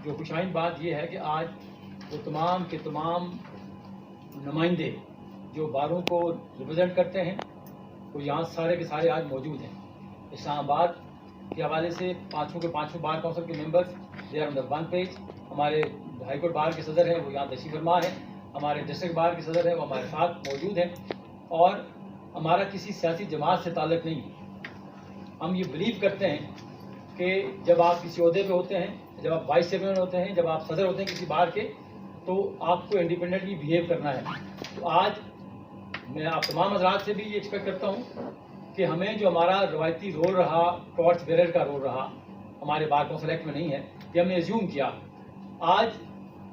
जो खुशाइन बात यह है कि आज वो तमाम के तमाम नुमाइंदे जो बारों को रिप्रेजेंट करते हैं वो यहाँ सारे के सारे आज मौजूद हैं। इस्लामाबाद के हवाले से पाँचों के पाँचों बार काउंसिल के members they are on the one page. हमारे हाईकोर्ट बार के सदर हैं वो यहाँ तशरीफ फरमा है, हमारे डिस्ट्रिक्ट बार के सदर हैं वो हमारे साथ मौजूद हैं। और हमारा किसी सियासी जमात से ताल्लुक़ नहीं है। हम ये बिलीव करते हैं कि जब आप किसी ओहदे पे होते हैं, जब आप वाइस चेयरमैन होते हैं, जब आप सदर होते हैं किसी बार के, तो आपको इंडिपेंडेंटली बिहेव करना है। तो आज मैं आप तमाम हज़रात से भी ये एक्सपेक्ट करता हूँ कि हमें जो हमारा रवायती रोल रहा, टॉर्च बेरर का रोल रहा, हमारे बार काउंसिल एक्ट में नहीं है, ये हमने एज्यूम किया। आज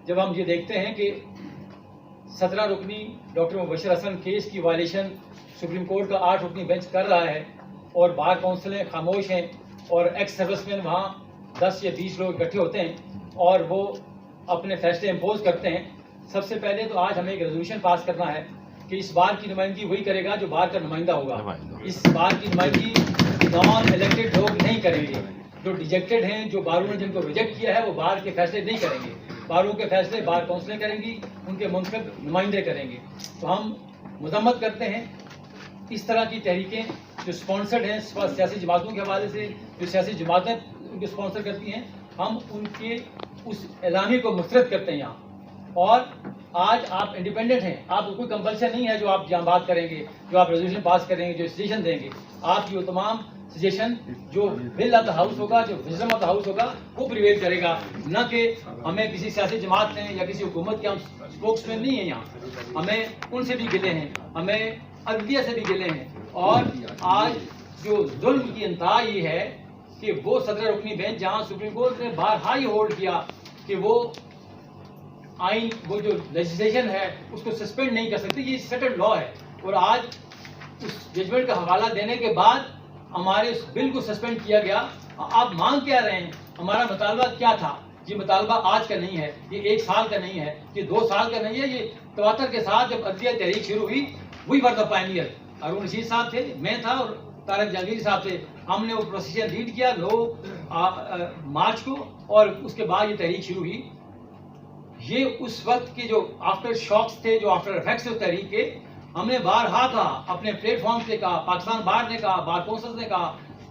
जब हम ये देखते हैं कि 17 रुकनी डॉक्टर मुबशर हसन केस की वायलेशन सुप्रीम कोर्ट का 8 रुकनी बेंच कर रहा है और बार काउंसिलें खामोश हैं और एक्स सर्विसमैन वहाँ 10 या 20 लोग इकट्ठे होते हैं और वो अपने फैसले इम्पोज करते हैं। सबसे पहले तो आज हमें एक रेजोल्यूशन पास करना है कि इस बार की नुमाइंदगी वही करेगा जो बार का नुमाइंदा होगा। इस बार की नुमाइंदगी नॉन इलेक्टेड लोग नहीं करेंगे। जो डिजेक्टेड हैं, जो बारों ने जिनको रिजेक्ट किया है, वो बार के फैसले नहीं करेंगे। बारों के फैसले बार काउंसिलें करेंगी, उनके मुंतखब नुमाइंदे करेंगे। तो हम मजम्मत करते हैं इस तरह की तहरीकें जो स्पॉन्सर्ड हैं सियासी जमातों के हवाले से, जो सियासी जमातें उनको स्पॉन्सर करती हैं, हम उनके उस एलामी को मुस्तरद करते हैं यहाँ। और आज आप इंडिपेंडेंट हैं, आपको कोई कंपल्सन नहीं है जो आप यहाँ बात करेंगे, जो आप रेजोल्यूशन पास करेंगे, जो सजेशन देंगे। आपकी वो तमाम सजेशन जो बिल ऑफ द हाउस होगा, जो विजडम ऑफ द हाउस होगा, वो प्रिवेल करेगा, न कि हमें किसी सियासी जमात ने या किसी हुकूमत के हम स्पोक्समैन नहीं है यहाँ। हमें उनसे भी गिले हैं, हमें अदलिया से भी गिले हैं। और आज जो जुल्म की इंतहा ये है कि वो 17 रुकनी बेंच जहाँ सुप्रीम कोर्ट ने बारहा ही होल्ड किया कि वो आइन, वो जो लेजिस्लेशन है उसको सस्पेंड नहीं कर सकती, ये सेटल्ड लॉ है। और आज उस जजमेंट का हवाला देने के बाद हमारे उस बिल को सस्पेंड किया गया। आप मांग क्या रहे हैं? हमारा मुतालबा क्या था? ये मुतालबा आज का नहीं है, ये 1 साल का नहीं है, ये 2 साल का नहीं है। ये तवातर के साथ जब अदलिया तहरीक शुरू हुई, वी वर द पायनियर। हारून रशीद साहब थे, मैं था और तारक जहांगीर साहब थे। हमने वो प्रोसीजर लीड किया 9 मार्च को और उसके बाद ये तहरीक शुरू हुई। ये उस वक्त के जो आफ्टर शॉक्स थे, जो आफ्टर इफेक्ट्स थे तहरीक के, हमने बारहा कहा, अपने प्लेटफॉर्म से कहा, पाकिस्तान बार ने कहा, बार कौंसिल ने कहा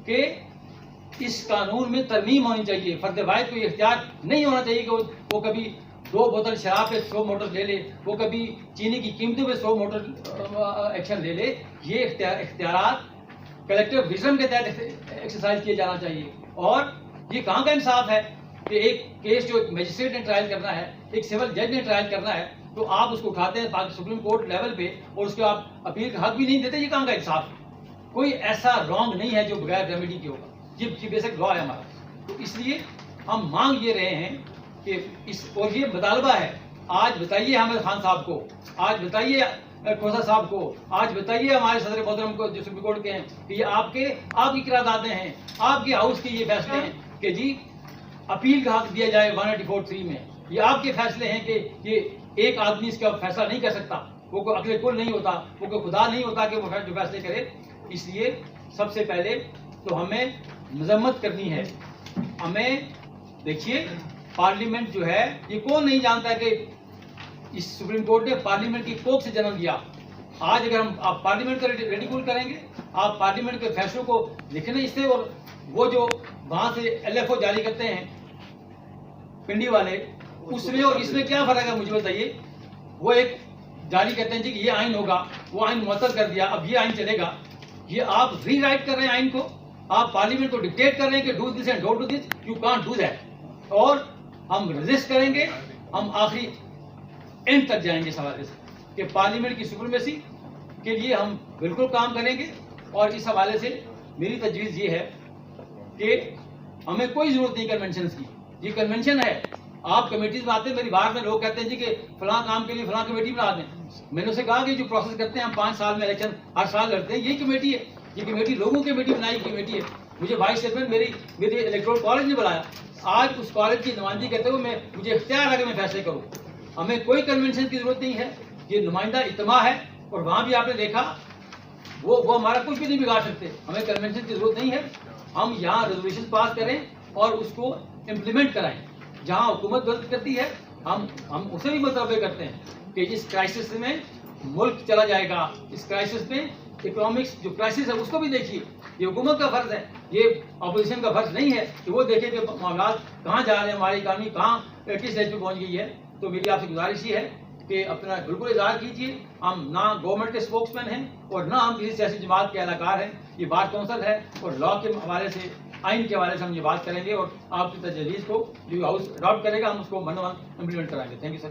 कि इस कानून में तरमीम होनी चाहिए। फर्द वाहिद को ये इख्तियार नहीं होना चाहिए कि वो कभी 2 बोतल शराब पे 100 मोटर ले ले, वो कभी चीनी की कीमतों पे 100 मोटर एक्शन ले ले। ये इख्तियारात कलेक्टिव विजडम के तहत एक्सरसाइज किए जाना चाहिए। और ये कहाँ का इंसाफ है कि एक केस जो मजिस्ट्रेट ने ट्रायल करना है, एक सिविल जज ने ट्रायल करना है, तो आप उसको उठाते हैं सुप्रीम कोर्ट लेवल पे और उसको आप अपील का हक भी नहीं देते। ये कहाँ का इंसाफ है? कोई ऐसा रॉन्ग नहीं है जो बगैर रेमेडी के होगा। ये बेसिक लॉ है हमारा। तो इसलिए हम मांग ये रहे हैं कि इस, और ये मुतालबा है, आज बताइए हामिद खान साहब को, आज बताइए खोसा साहब को, आज बताइए हमारे सदर मोहतरम को जो सुप्रीम कोर्ट के हैं कि ये आपकी किरादादें हैं, आपके हाउस के ये फैसले हैं कि जी अपील का हक दिया जाए 184(3) में। ये आपके फैसले हैं कि ये एक आदमी इसका फैसला नहीं कर सकता, वो कोई अक्ल कुल नहीं होता, वो कोई खुदा नहीं होता कि वो जो फैसले करे। इसलिए सबसे पहले तो हमें मजम्मत करनी है। हमें देखिए, पार्लियामेंट जो है, ये कौन नहीं जानता कि इस सुप्रीम कोर्ट ने पार्लियामेंट की कोख से जन्म दिया। आज अगर आप पार्लियामेंट का रेडिकुल करेंगे, आप पार्लियामेंट के फैसलों को लिखने इससे, और वो जो वहां से LFO जारी करते हैं पिंडी वाले, उसमें और इसमें क्या फर्क है मुझे बताइए। वो एक जारी करते हैं जी कि ये आइन होगा, वो आइन मुअत्तल कर दिया, अब ये आइन चलेगा। ये आप रीराइट कर रहे हैं आइन को, आप पार्लियामेंट को डिक्टेट कर रहे हैं कि do this and don't do this, you can't do that. और हम रेजिस्ट करेंगे, हम आखिरी एंड तक जाएंगे इस हवाले से कि पार्लियामेंट की सुप्रीमेसी के लिए हम बिल्कुल काम करेंगे। और इस हवाले से मेरी तजवीज़ ये है कि हमें कोई ज़रूरत नहीं कन्वेंशन की। ये कन्वेंशन है, आप कमेटीज में आते हैं, मेरी बात में लोग कहते हैं जी कि फलां काम के लिए फलां कमेटी बना दें। मैंने उसे कहा कि जो प्रोसेस करते हैं हम 5 साल में इलेक्शन हर साल लड़ते हैं, यही कमेटी है। ये कमेटी लोगों की कमेटी बनाई कमेटी है। मुझे वाइस चेयरमैन मेरे इलेक्टोरल कॉलेज ने बुलाया, आज उस कॉलेज की नुमाइंदगी करते हुए मुझे इख्तियार है कि मैं फैसले करूँ। हमें कोई कन्वेंशन की जरूरत नहीं है, ये नुमाइंदा इत्तेमा है। और वहाँ भी आपने देखा वो हमारा कुछ भी नहीं बिगाड़ सकते। हमें कन्वेंशन की जरूरत नहीं है, हम यहाँ रेजोल्यूशन पास करें और उसको इम्प्लीमेंट कराएं। जहाँ हुकूमत गलत करती है हम उसे भी मुताबिक करते हैं कि इस क्राइसिस में मुल्क चला जाएगा, इस क्राइसिस में इकोनॉमिक्स जो क्राइसिस है उसको भी देखिए। ये हुकूमत का फर्ज है, ये अपोजिशन का फर्ज नहीं है कि वो देखे कि मामला कहाँ जा रहे हैं, हमारी इकानमी कहाँ किस स्टेज पे पहुँच गई है। तो मेरी आपसे गुजारिश ही है कि अपना बिल्कुल इजहार कीजिए। हम ना गवर्नमेंट के स्पोक्समैन हैं और ना हम किसी सियासी जमात के अहलकार हैं। ये बार कौंसल है और लॉ के हवाले से, आइन के हवाले से हम ये बात करेंगे और आपकी तजवीज़ को जो हाउस अडॉप्ट करेगा हम उसको मन इम्प्लीमेंट कराएंगे। Thank you sir.